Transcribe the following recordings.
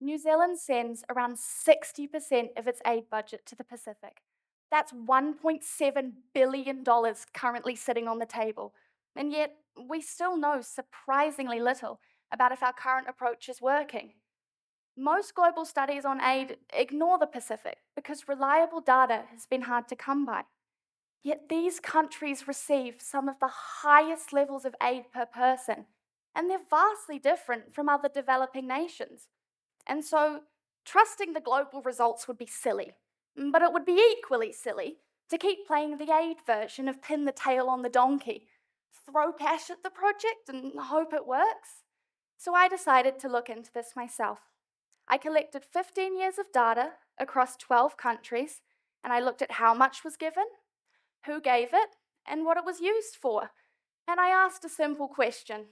New Zealand sends around 60% of its aid budget to the Pacific. That's $1.7 billion currently sitting on the table. And yet, we still know surprisingly little about if our current approach is working. Most global studies on aid ignore the Pacific because reliable data has been hard to come by. Yet these countries receive some of the highest levels of aid per person, and they're vastly different from other developing nations. And so, trusting the global results would be silly. But it would be equally silly to keep playing the aid version of pin the tail on the donkey, throw cash at the project and hope it works. So I decided to look into this myself. I collected 15 years of data across 12 countries, and I looked at how much was given, who gave it, and what it was used for. And I asked a simple question: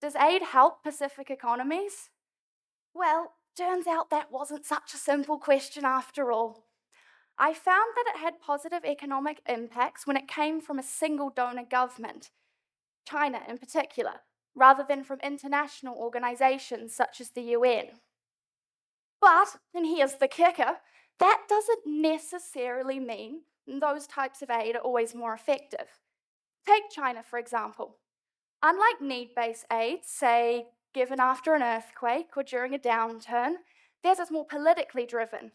does aid help Pacific economies? Well, turns out that wasn't such a simple question after all. I found that it had positive economic impacts when it came from a single donor government, China in particular, rather than from international organizations such as the UN. But, and here's the kicker, that doesn't necessarily mean those types of aid are always more effective. Take China, for example. Unlike need-based aid, say given after an earthquake or during a downturn, theirs is more politically driven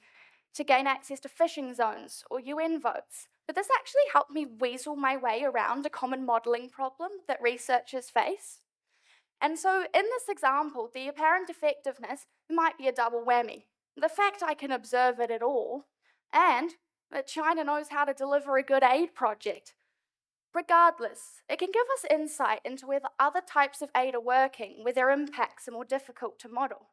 to gain access to fishing zones or UN votes. But this actually helped me weasel my way around a common modelling problem that researchers face. And so, in this example, the apparent effectiveness might be a double whammy. The fact I can observe it at all, and that China knows how to deliver a good aid project. Regardless, it can give us insight into whether other types of aid are working, where their impacts are more difficult to model.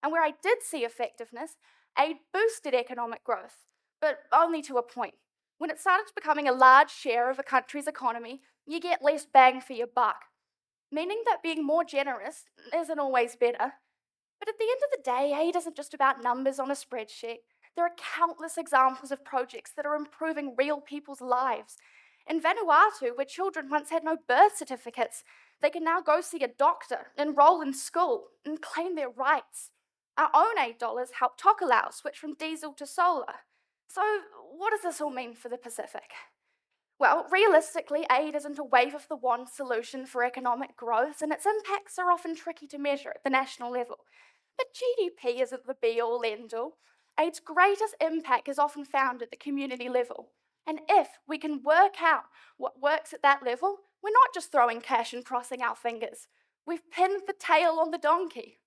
And where I did see effectiveness, aid boosted economic growth, but only to a point. When it started becoming a large share of a country's economy, you get less bang for your buck, meaning that being more generous isn't always better. But at the end of the day, aid isn't just about numbers on a spreadsheet. There are countless examples of projects that are improving real people's lives. In Vanuatu, where children once had no birth certificates, they can now go see a doctor, enroll in school, and claim their rights. Our own aid dollars help Tokelau switch from diesel to solar. So, what does this all mean for the Pacific? Well, realistically, aid isn't a wave of the wand solution for economic growth, and its impacts are often tricky to measure at the national level. But GDP isn't the be-all, end-all. Aid's greatest impact is often found at the community level. And if we can work out what works at that level, we're not just throwing cash and crossing our fingers. We've pinned the tail on the donkey.